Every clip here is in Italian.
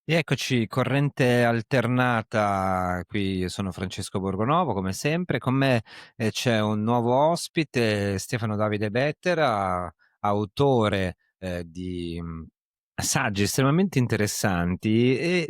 Rieccoci, corrente alternata, qui io sono Francesco Borgonovo come sempre, con me, c'è un nuovo ospite, Stefano Davide Bettera, autore, di, saggi estremamente interessanti e,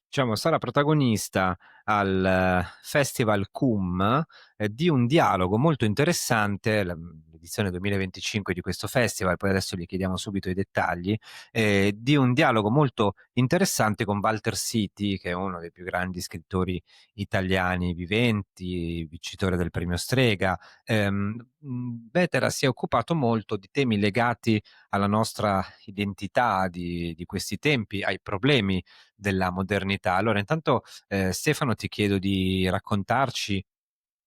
diciamo sarà protagonista al Festival CUM, di un dialogo molto interessante, l'edizione 2025 di questo festival, poi adesso gli chiediamo subito i dettagli, di un dialogo molto interessante con Walter Siti, che è uno dei più grandi scrittori italiani viventi, vincitore del premio Strega. Vetera si è occupato molto di temi legati alla nostra identità di questi tempi, ai problemi della modernità. Allora, intanto, Stefano, ti chiedo di raccontarci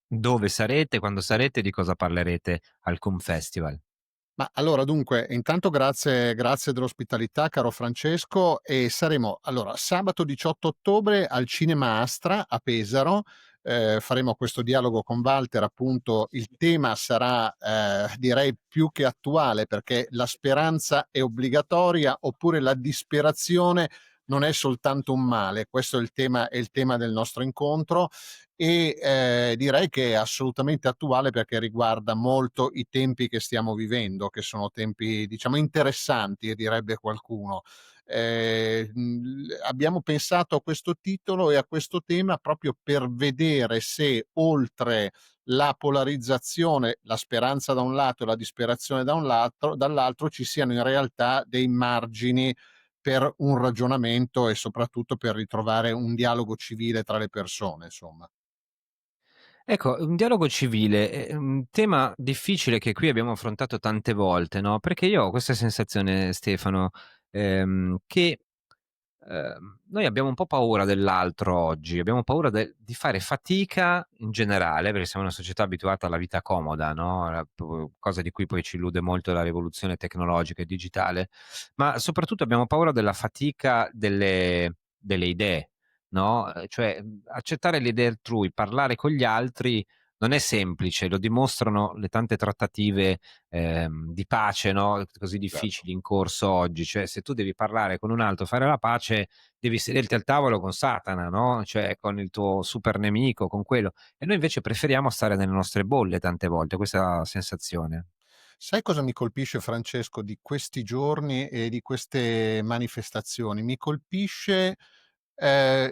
dove sarete, quando sarete, di cosa parlerete al Cum Festival. Ma allora dunque, intanto grazie dell'ospitalità caro Francesco e saremo allora sabato 18 ottobre al Cinema Astra a Pesaro, faremo questo dialogo con Walter, appunto il tema sarà, direi più che attuale perché la speranza è obbligatoria oppure la disperazione non è soltanto un male, questo è il tema del nostro incontro e, direi che è assolutamente attuale perché riguarda molto i tempi che stiamo vivendo, che sono tempi diciamo interessanti, direbbe qualcuno. Abbiamo pensato a questo titolo e a questo tema proprio per vedere se oltre la polarizzazione, la speranza da un lato e la disperazione da un lato dall'altro, ci siano in realtà dei margini per un ragionamento e soprattutto per ritrovare un dialogo civile tra le persone, insomma. Ecco, un dialogo civile è un tema difficile che qui abbiamo affrontato tante volte, no, perché io ho questa sensazione, Stefano, che, noi abbiamo un po' paura dell'altro oggi, abbiamo paura di fare fatica in generale, perché siamo una società abituata alla vita comoda, no, cosa di cui poi ci illude molto la rivoluzione tecnologica e digitale, ma soprattutto abbiamo paura della fatica delle idee. No, cioè, accettare le idee altrui, parlare con gli altri non è semplice, lo dimostrano le tante trattative, di pace, no, così Certo. difficili in corso oggi. Cioè, se tu devi parlare con un altro, fare la pace, devi sederti al tavolo con Satana, no, cioè con il tuo super nemico, con quello. E noi invece preferiamo stare nelle nostre bolle tante volte, questa sensazione. Sai cosa mi colpisce Francesco di questi giorni e di queste manifestazioni? Mi colpisce, ehm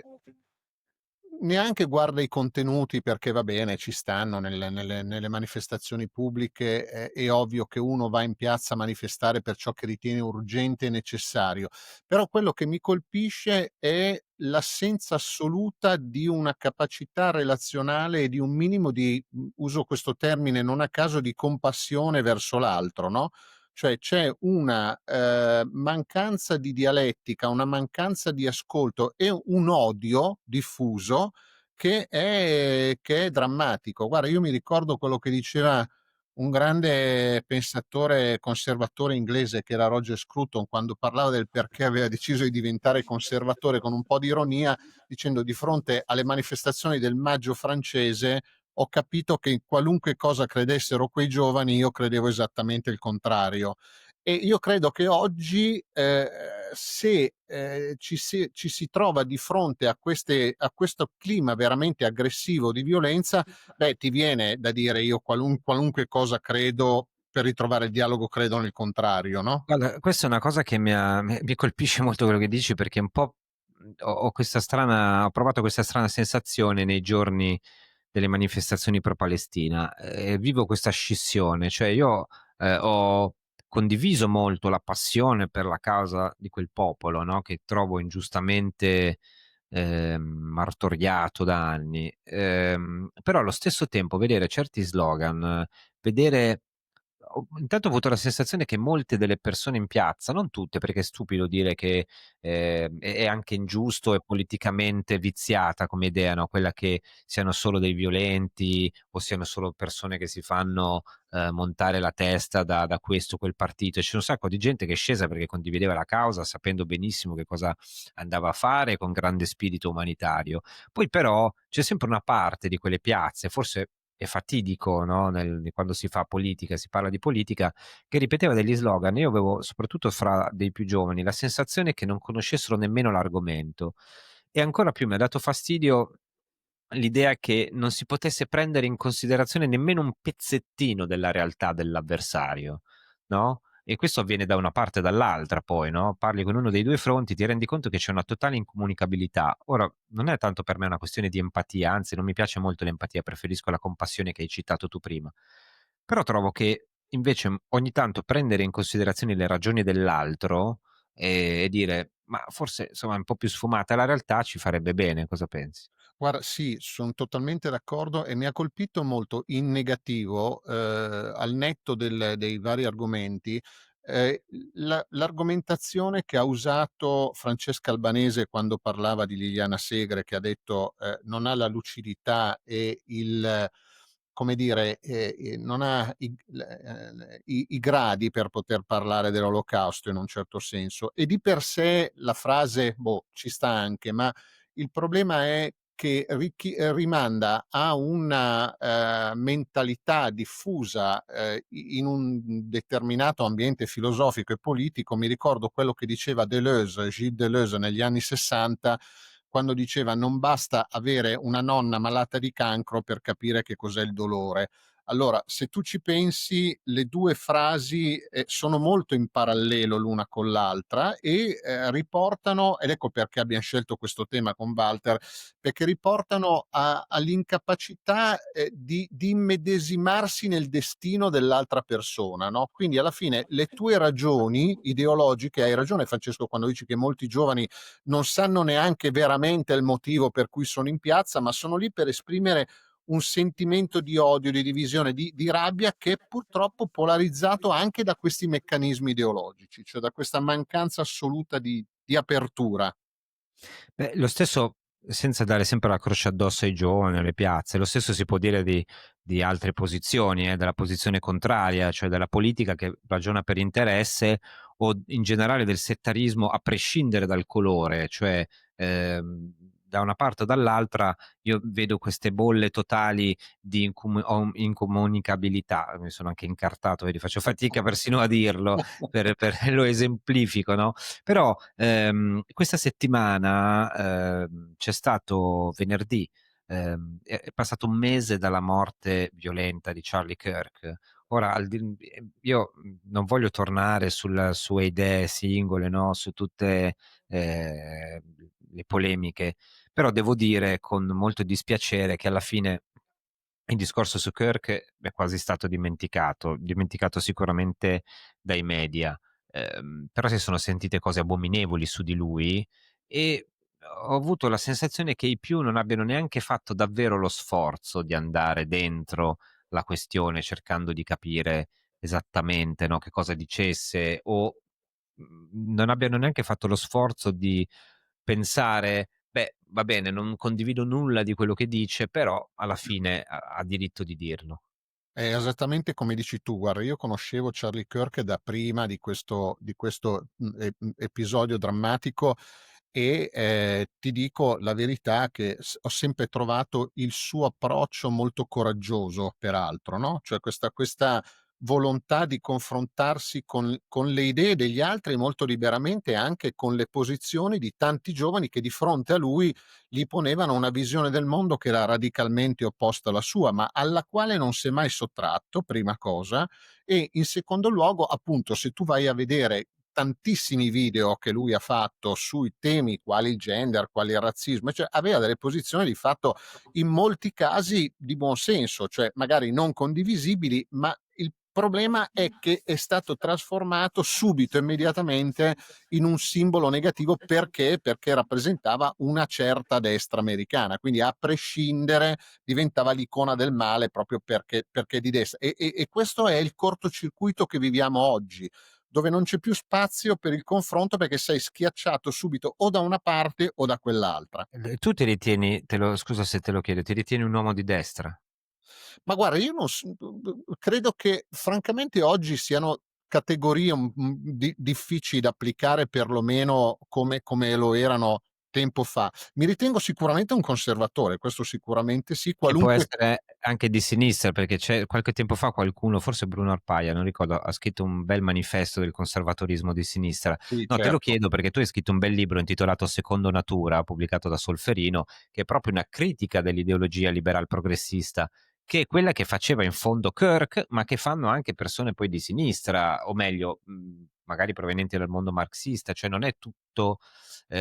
neanche guarda i contenuti perché va bene, ci stanno nelle manifestazioni pubbliche, è ovvio che uno va in piazza a manifestare per ciò che ritiene urgente e necessario, però quello che mi colpisce è l'assenza assoluta di una capacità relazionale e di un minimo di uso questo termine non a caso, di compassione verso l'altro, no, cioè c'è una, mancanza di dialettica, una mancanza di ascolto e un odio diffuso che è drammatico. Guarda, io mi ricordo quello che diceva un grande pensatore conservatore inglese che era Roger Scruton, quando parlava del perché aveva deciso di diventare conservatore con un po' di ironia, dicendo: "Di fronte alle manifestazioni del Maggio francese ho capito che in qualunque cosa credessero quei giovani io credevo esattamente il contrario". E io credo che oggi, se, ci si trova di fronte a questo clima veramente aggressivo di violenza, beh, ti viene da dire: "Io qualunque cosa credo, per ritrovare il dialogo credo nel contrario", no? Guarda, questa è una cosa che mi colpisce molto quello che dici perché un po', ho provato questa strana sensazione nei giorni delle manifestazioni pro Palestina, vivo questa scissione, cioè io, ho condiviso molto la passione per la causa di quel popolo, no, che trovo ingiustamente, martoriato da anni, però allo stesso tempo vedere certi slogan, vedere ho intanto ho avuto la sensazione che molte delle persone in piazza, non tutte, perché è stupido dire che, è anche ingiusto e politicamente viziata come idea, no, quella che siano solo dei violenti o siano solo persone che si fanno, montare la testa da questo o quel partito. E c'è un sacco di gente che è scesa perché condivideva la causa, sapendo benissimo che cosa andava a fare, con grande spirito umanitario. Poi però c'è sempre una parte di quelle piazze, forse e fatidico, no, quando si fa politica, si parla di politica, che ripeteva degli slogan. Io avevo, soprattutto fra dei più giovani, la sensazione che non conoscessero nemmeno l'argomento. E ancora più mi ha dato fastidio l'idea che non si potesse prendere in considerazione nemmeno un pezzettino della realtà dell'avversario, no, e questo avviene da una parte e dall'altra poi, no, parli con uno dei 2 fronti, ti rendi conto che c'è una totale incomunicabilità. Ora, non è tanto per me una questione di empatia, anzi non mi piace molto l'empatia, preferisco la compassione che hai citato tu prima. Però trovo che invece, ogni tanto prendere in considerazione le ragioni dell'altro, e dire: "Ma forse, insomma, un po' più sfumata la realtà ci farebbe bene." Cosa pensi? Guarda, sì, son totalmente d'accordo e mi ha colpito molto in negativo, al netto dei vari argomenti, ehm, l'argomentazione che ha usato Francesca Albanese quando parlava di Liliana Segre, che ha detto, non ha la lucidità e il come dire, non ha i gradi per poter parlare dell'olocausto in un certo senso. E di per sé la frase, boh, ci sta anche, ma il problema è che rimanda a una, mentalità diffusa, i in un determinato ambiente filosofico e politico. Mi ricordo quello che diceva Deleuze, Gilles Deleuze negli anni '60, quando diceva: "Non basta avere una nonna malata di cancro per capire che cos'è il dolore". Allora, se tu ci pensi, le 2 frasi, sono molto in parallelo l'una con l'altra e, riportano, ed ecco perché abbiam scelto questo tema con Walter, perché riportano all'incapacità, di immedesimarsi nel destino dell'altra persona, no, quindi alla fine le tue ragioni ideologiche, hai ragione Francesco quando dici che molti giovani non sanno neanche veramente il motivo per cui sono in piazza, ma sono lì per esprimere un sentimento di odio, di divisione, di rabbia, che è purtroppo polarizzato anche da questi meccanismi ideologici, cioè da questa mancanza assoluta di apertura. Beh, lo stesso, senza dare sempre la croce addosso ai giovani, alle piazze, lo stesso si può dire di altre posizioni, della posizione contraria, cioè della politica che ragiona per interesse, o in generale del settarismo a prescindere dal colore, cioè, da una parte o dall'altra io vedo queste bolle totali di incomunicabilità. Mi sono anche incartato, vedi, faccio fatica persino a dirlo, per lo esemplifico, no, però, questa settimana, c'è stato venerdì, è passato un mese dalla morte violenta di Charlie Kirk. Ora, io, non voglio tornare sulle sue idee singole, no, su tutte, ehm, le polemiche, però devo dire con molto dispiacere che alla fine il discorso su Kirk è quasi stato dimenticato sicuramente dai media, però si sono sentite cose abominevoli su di lui, e ho avuto la sensazione che i più non abbiano neanche fatto davvero lo sforzo di andare dentro la questione, cercando di capire esattamente, no, che cosa dicesse, o, non abbiano neanche fatto lo sforzo di pensare: "Beh, va bene, non condivido nulla di quello che dice, però alla fine ha diritto di dirlo." È esattamente come dici tu. Guarda, io conoscevo Charlie Kirk da prima di questo, episodio drammatico e, ti dico la verità che ho sempre trovato il suo approccio molto coraggioso peraltro, no, cioè questa volontà di confrontarsi con le idee degli altri molto liberamente e anche con le posizioni di tanti giovani che di fronte a lui gli ponevano una visione del mondo che era radicalmente opposta alla sua, ma alla quale non si è mai sottratto, prima cosa, e in secondo luogo, appunto, se tu vai a vedere tantissimi video che lui ha fatto sui temi quali il gender, quali il razzismo, cioè aveva delle posizioni di fatto in molti casi di buon senso, cioè magari non condivisibili, ma il problema è che è stato trasformato subito, immediatamente, in un simbolo negativo perché? Perché rappresentava una certa destra americana, quindi a prescindere diventava l'icona del male proprio perché di destra. E questo è il cortocircuito che viviamo oggi, dove non c'è più spazio per il confronto perché sei schiacciato subito o da una parte o da quell'altra. Tu ti ritieni, te lo scusa se te lo chiedo, ti ritieni un uomo di destra? Ma guarda, io non s credo che francamente oggi siano categorie difficili da applicare perlomeno come lo erano tempo fa. Mi ritengo sicuramente un conservatore, questo sicuramente sì, Che può qualunque essere anche di sinistra, perché c'è qualche tempo fa qualcuno, forse Bruno Arpaia, non ricordo, ha scritto un bel manifesto del conservatorismo di sinistra. sì, No, te lo certo. chiedo perché tu hai scritto un bel libro intitolato Secondo Natura, pubblicato da Solferino, che è proprio una critica dell'ideologia liberal progressista, che è quella che faceva in fondo Kirk, ma che fanno anche persone poi di sinistra, o meglio, magari provenienti dal mondo marxista, cioè non è tutto,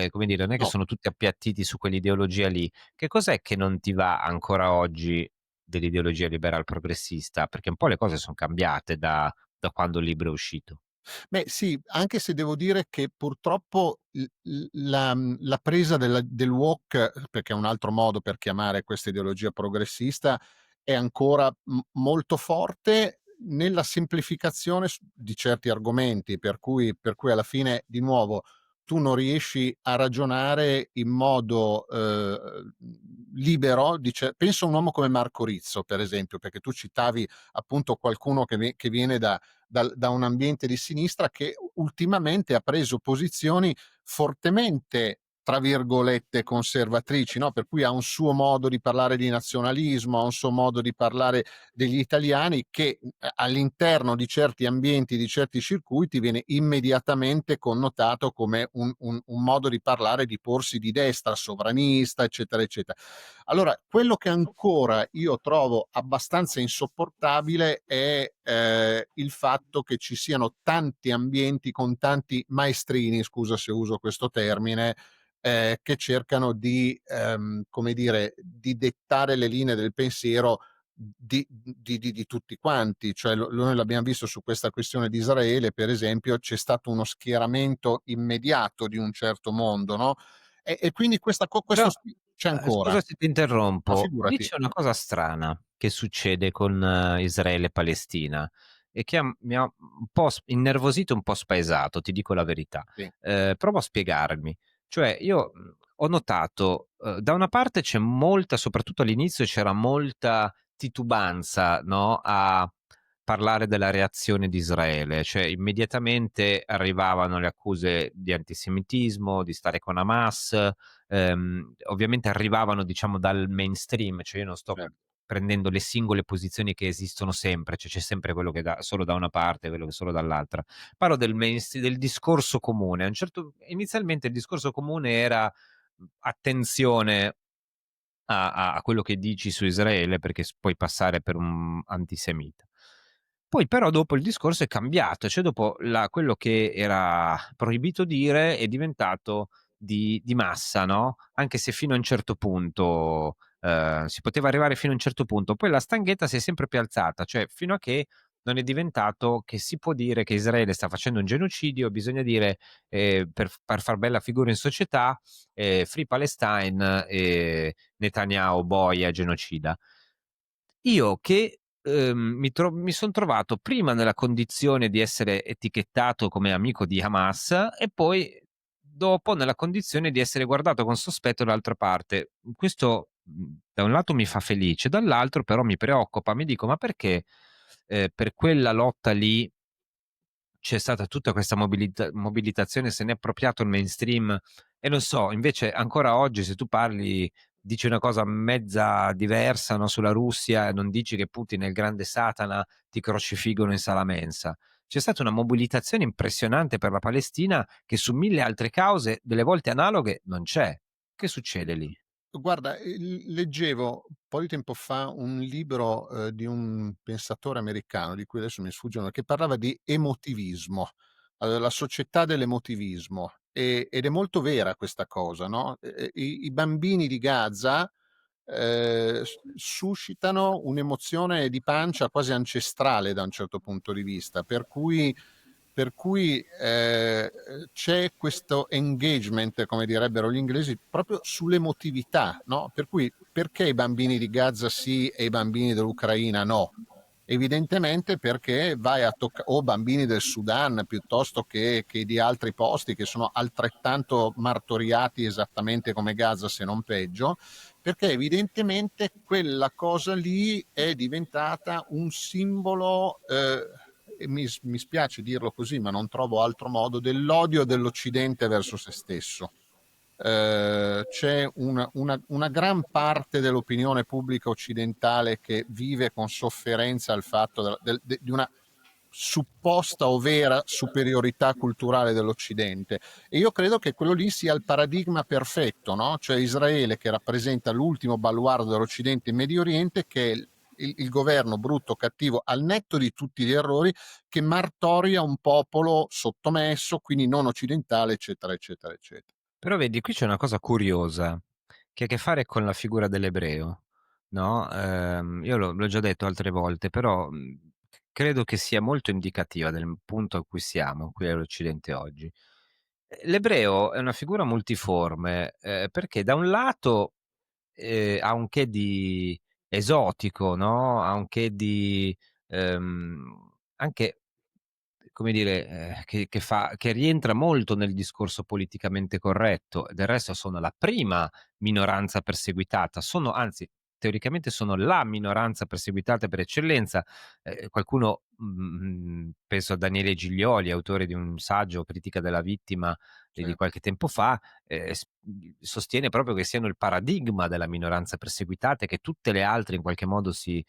come dire, non è che No. sono tutti appiattiti su quell'ideologia lì. Che cos'è che non ti va ancora oggi dell'ideologia liberal progressista? Perché un po' le cose son cambiate da quando il libro è uscito. Beh sì, anche se devo dire che purtroppo la presa del woke, perché è un altro modo per chiamare questa ideologia progressista, è ancora molto forte nella semplificazione di certi argomenti, per cui alla fine, di nuovo, tu non riesci a ragionare in modo, libero. Penso a un uomo come Marco Rizzo, per esempio, perché tu citavi appunto qualcuno che viene da un ambiente di sinistra, che ultimamente ha preso posizioni fortemente, tra virgolette, "conservatrici", no, per cui ha un suo modo di parlare di nazionalismo, ha un suo modo di parlare degli italiani che, all'interno di certi ambienti, di certi circuiti, viene immediatamente connotato come un modo di parlare, di porsi di destra, sovranista, eccetera, eccetera. Allora, quello che ancora io trovo abbastanza insopportabile è, il fatto che ci siano tanti ambienti con tanti maestrini, scusa se uso questo termine, che cercano di, come dire, di dettare le linee del pensiero di tutti quanti. Cioè, noi l'abbiam visto su questa questione di Israele, per esempio, c'è stato uno schieramento immediato di un certo mondo, no, e quindi questo Però, c'è ancora. scusa se ti Ma interrompo, lì figurati. c'è una cosa strana che succede con Israele e Palestina e che mi ha un po' innervosito, un po' spaesato, ti dico la verità. Sì, Provo a spiegarmi. Cioè, io ho notato, da una parte c'è molta, soprattutto all'inizio, c'era molta titubanza, no, a parlare della reazione di Israele, cioè immediatamente arrivavano le accuse di antisemitismo, di stare con Hamas. Ovviamente arrivavano, diciamo, dal mainstream, cioè io non sto cer prendendo le singole posizioni che esistono sempre, cioè c'è sempre quello che dà solo da una parte e quello che solo dall'altra. Parlo del discorso comune. Inizialmente il discorso comune era attenzione a quello che dici su Israele perché puoi passare per un antisemita. Poi però dopo il discorso è cambiato, cioè dopo quello che era proibito dire è diventato di massa, no? Anche se fino a un certo punto si poteva arrivare fino a un certo punto, poi la stanghetta si è sempre più alzata, cioè fino a che non è diventato che si può dire che Israele sta facendo un genocidio, bisogna dire per far bella figura in società, Free Palestine, Netanyahu boia, genocida. Io che, mi son trovato prima nella condizione di essere etichettato come amico di Hamas e poi dopo nella condizione di essere guardato con sospetto dall'altra parte. Questo, da un lato mi fa felice, dall'altro però mi preoccupa. Mi dico: "Ma perché, per quella lotta lì c'è stata tutta questa mobilitazione, se n'è appropriato il mainstream e non so, invece ancora oggi se tu parli, dici una cosa mezza diversa, no, sulla Russia e non dici che Putin è il grande Satana, ti crocifiggono in sala mensa. C'è stata una mobilitazione impressionante per la Palestina che su 1000 altre cause, delle volte analoghe, non c'è. Che succede lì? Guarda, leggevo un po' di tempo fa un libro, di un pensatore americano, di cui adesso mi sfugge il nome, che parlava di emotivismo, la società dell'emotivismo, ed è molto vera questa cosa, no, i bambini di Gaza, suscitano un'emozione di pancia quasi ancestrale da un certo punto di vista, per cui c'è questo engagement, come direbbero gli inglesi, proprio sull'emotività, no, per cui perché i bambini di Gaza sì e i bambini dell'Ucraina no? Evidentemente perché vai a tocca o bambini del Sudan piuttosto che di altri posti che sono altrettanto martoriati esattamente come Gaza, se non peggio, perché evidentemente quella cosa lì è diventata un simbolo, e mi spiace dirlo così, ma non trovo altro modo, dell'odio dell'Occidente verso se stesso. c'è una gran parte dell'opinione pubblica occidentale che vive con sofferenza il fatto di una supposta o vera superiorità culturale dell'Occidente. E io credo che quello lì sia il paradigma perfetto, no? Cioè Israele che rappresenta l'ultimo baluardo dell'Occidente in Medio Oriente, che è il governo brutto, cattivo, al netto di tutti gli errori, che martoria un popolo sottomesso, quindi non occidentale, eccetera, eccetera, eccetera. Però vedi, qui c'è una cosa curiosa che ha a che fare con la figura dell'ebreo, no? Io l'ho già detto altre volte, però credo che sia molto indicativa del punto a cui siamo, qui all'Occidente oggi. L'ebreo è una figura multiforme, perché da un lato ha un che di esotico, no? Ha un che di anche, come dire, che rientra molto nel discorso politicamente corretto. Del resto sono la prima minoranza perseguitata, sono, anzi, teoricamente sono la minoranza perseguitata per eccellenza. Qualcuno, penso a Daniele Giglioli, autore di un saggio, Critica della vittima, di Certo, qualche tempo fa, sostiene proprio che siano il paradigma della minoranza perseguitata e che tutte le altre in qualche modo si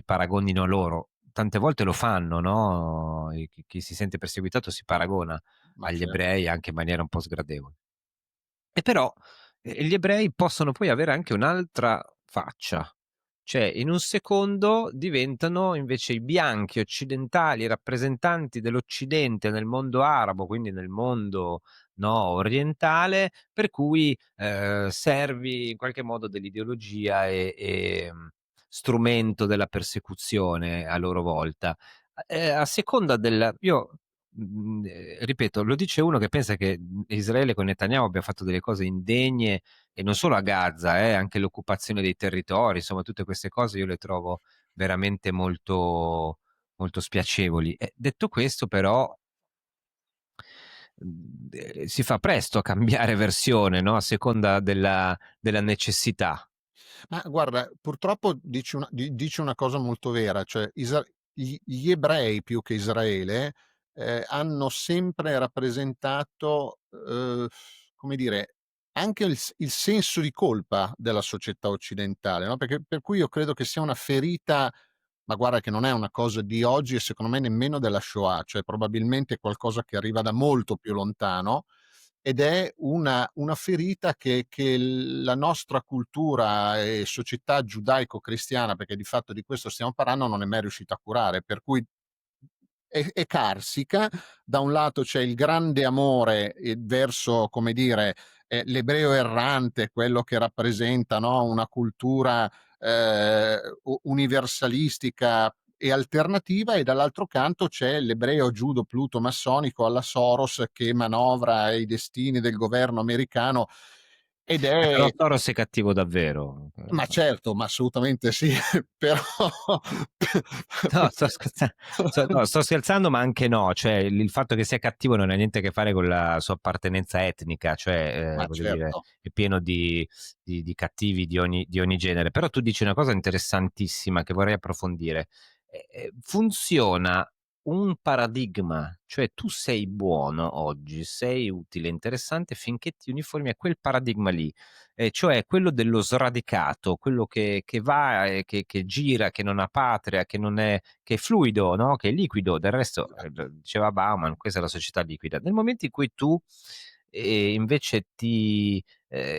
paragonino a loro. Tante volte lo fanno, no? Chi si sente perseguitato si paragona ma agli certo. ebrei anche in maniera un po' sgradevole. E però gli ebrei possono poi avere anche un'altra faccia, cioè in un secondo diventano invece i bianchi occidentali, i rappresentanti dell'Occidente nel mondo arabo, quindi nel mondo, no, orientale, per cui servi in qualche modo dell'ideologia e strumento della persecuzione a loro volta. A seconda del... Io ripeto, lo dice uno che pensa che Israele con Netanyahu abbia fatto delle cose indegne, e non solo a Gaza, anche l'occupazione dei territori, insomma, tutte queste cose io le trovo veramente molto, molto spiacevoli. Detto questo, però, si fa presto a cambiare versione, no? A seconda della necessità. Ma guarda, purtroppo dici una cosa molto vera, cioè gli ebrei più che Israele hanno sempre rappresentato, come dire, anche il senso di colpa della società occidentale, no? Perché per cui io credo che sia una ferita, ma guarda che non è una cosa di oggi e secondo me nemmeno della Shoah, cioè probabilmente qualcosa che arriva da molto più lontano, ed è una ferita che la nostra cultura e società giudaico-cristiana, perché di fatto di questo stiamo parlando, non è mai riuscita a curare. Per cui è carsica. Da un lato c'è il grande amore, verso, come dire, l'ebreo errante, quello che rappresenta, no, una cultura, universalistica e alternativa, e dall'altro canto c'è l'ebreo giudo-pluto-massonico alla Soros che manovra i destini del governo americano, ed Però è... Soros è cattivo davvero. Ma certo, ma assolutamente sì, però No, sto scherzando, no, sto scherzando, ma anche no, cioè il fatto che sia cattivo non ha niente a che fare con la sua appartenenza etnica, cioè ma voglio dire, certo. è pieno di cattivi di ogni genere. Però tu dici una cosa interessantissima che vorrei approfondire. Funziona un paradigma, cioè tu sei buono oggi, sei utile, interessante finché ti uniformi a quel paradigma lì, cioè quello dello sradicato, quello che va e che gira, che non ha patria, che è fluido, no? Che è liquido. Del resto, diceva Bauman, questa è la società liquida. Nel momento in cui tu invece ti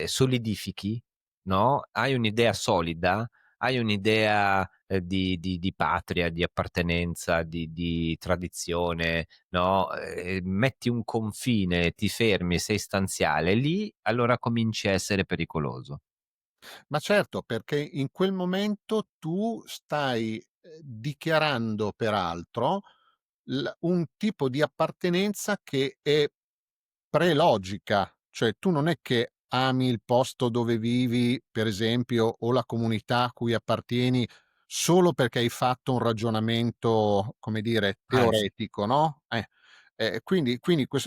solidifichi, no? Hai un'idea solida, hai un'idea di patria, di appartenenza, di tradizione, no? Metti un confine, ti fermi e sei stanziale, lì allora cominci a essere pericoloso. Ma certo, perché in quel momento tu stai, dichiarando peraltro un tipo di appartenenza che è prelogica, cioè tu non è che ami il posto dove vivi, per esempio, o la comunità a cui appartieni solo perché hai fatto un ragionamento, come dire, Anzi, teoretico, no, quindi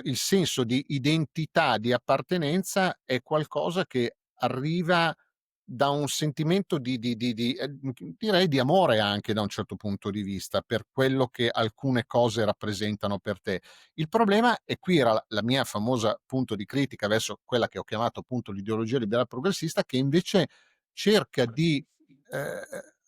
il senso di identità, di appartenenza è qualcosa che arriva da un sentimento direi di amore anche da un certo punto di vista, per quello che alcune cose rappresentano per te. Il problema, e qui era la mia famosa punto di critica verso quella che ho chiamato appunto l'ideologia liberal progressista, che invece cerca di,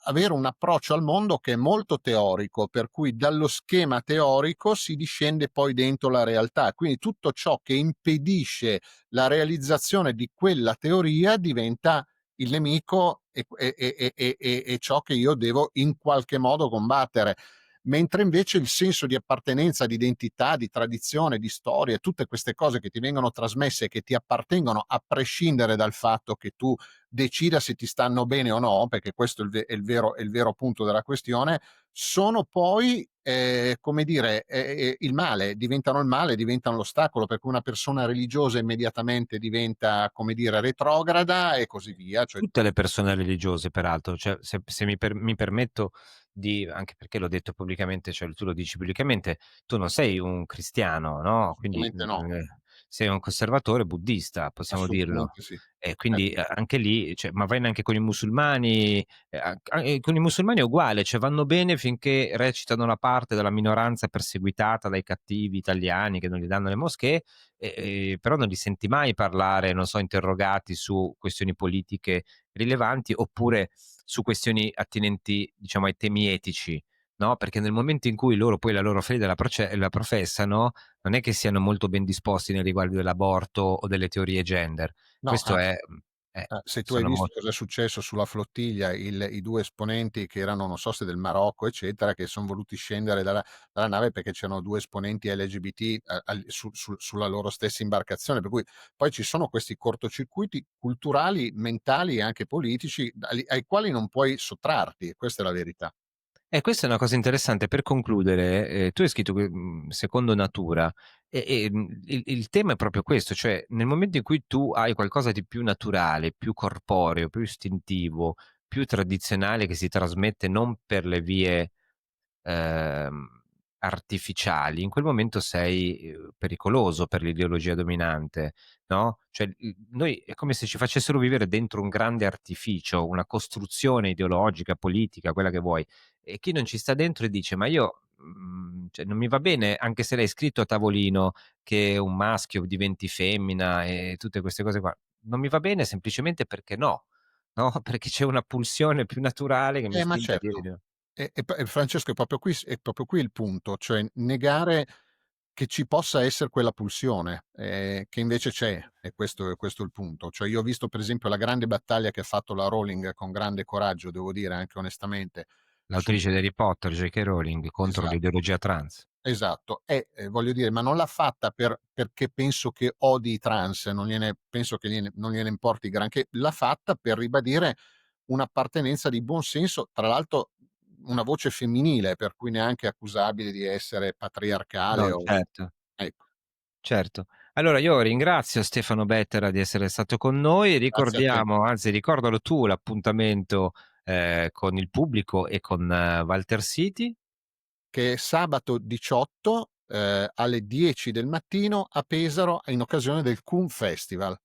avere un approccio al mondo che è molto teorico, per cui dallo schema teorico si discende poi dentro la realtà. Quindi tutto ciò che impedisce la realizzazione di quella teoria diventa il nemico, e ciò che io devo in qualche modo combattere. Mentre invece il senso di appartenenza, di identità, di tradizione, di storia, tutte queste cose che ti vengono trasmesse e che ti appartengono a prescindere dal fatto che tu decida se ti stanno bene o no, perché questo è il vero punto della questione, sono poi, come dire, il male, diventano l'ostacolo, per cui una persona religiosa immediatamente diventa, come dire, retrograda e così via, cioè Tutte le persone religiose peraltro, cioè se mi permetto di, anche perché l'ho detto pubblicamente, cioè tu lo dici pubblicamente, tu non sei un cristiano, no, quindi, assolutamente no, sei un conservatore buddista, possiamo dirlo. assolutamente sì. E quindi, anche lì, cioè, ma vai neanche con i musulmani, con i musulmani è uguale, cioè vanno bene finché recitano la parte della minoranza perseguitata dai cattivi italiani che non gli danno le moschee, però non li senti mai parlare, non so, interrogati su questioni politiche rilevanti, oppure su questioni attinenti, diciamo, ai temi etici, no, perché nel momento in cui loro poi la loro fede la professano, non è che siano molto ben disposti nei riguardi dell'aborto o delle teorie gender. No, Questo è se tu hai sono visto mo cosa è successo sulla flottiglia, i 2 esponenti che erano, non so se del Marocco, eccetera, che son voluti scendere dalla nave perché c'erano 2 esponenti LGBT a al su su sulla loro stessa imbarcazione, per cui poi ci sono questi cortocircuiti culturali, mentali e anche politici ai quali non puoi sottrarti, e questa è la verità. Questa è una cosa interessante. Per concludere, tu hai scritto que secondo natura, il tema è proprio questo, cioè nel momento in cui tu hai qualcosa di più naturale, più corporeo, più istintivo, più tradizionale che si trasmette non per le vie ehm, artificiali, in quel momento sei, pericoloso per l'ideologia dominante, no, cioè noi è come se ci facessero vivere dentro un grande artificio, una costruzione ideologica, politica, quella che vuoi, e chi non ci sta dentro e dice: "Ma io, cioè non mi va bene anche se l'hai scritto a tavolino che un maschio diventi femmina e tutte queste cose qua. Non mi va bene semplicemente perché no, no, perché c'è una pulsione più naturale che mi Ma spinge a dire certo. di no." Francesco, è proprio qui il punto, cioè negare che ci possa essere quella pulsione, che invece c'è, e questo è il punto. Cioè io ho visto per esempio la grande battaglia che ha fatto la Rowling con grande coraggio, devo dire anche onestamente, sul L'autrice di Harry Potter, J.K. Rowling, contro esatto. l'ideologia trans. Esatto, voglio dire, ma non l'ha fatta perché penso che odi i trans, non gliene importi granché, l'ha fatta per ribadire un'appartenenza di buon senso, tra l'altro una voce femminile, per cui neanche accusabile di essere patriarcale No, o certo, ecco. certo. Allora io ringrazio Stefano Bettera di essere stato con noi, Grazie a te. ricordiamo, anzi ricordalo tu l'appuntamento, con il pubblico e con Walter City. Che è sabato 18, alle 10 del mattino a Pesaro in occasione del Kun Festival.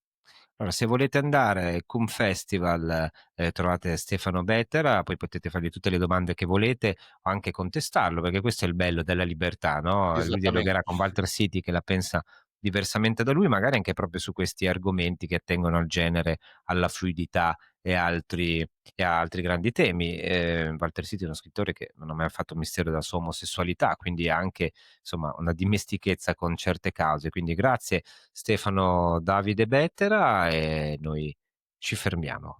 Allora, se volete andare al Cum Festival, trovate Stefano Bettera, poi potete fargli tutte le domande che volete o anche contestarlo, perché questo è il bello della libertà, no, lui Esattamente. dialogherà con Walter City che la pensa diversamente da lui, magari anche proprio su questi argomenti che attengono al genere, alla fluidità e a altri grandi temi. Walter City è uno scrittore che non ha mai fatto mistero della sua omosessualità, quindi ha anche, insomma, una dimestichezza con certe cause. Quindi grazie Stefano Davide Bettera e noi ci fermiamo.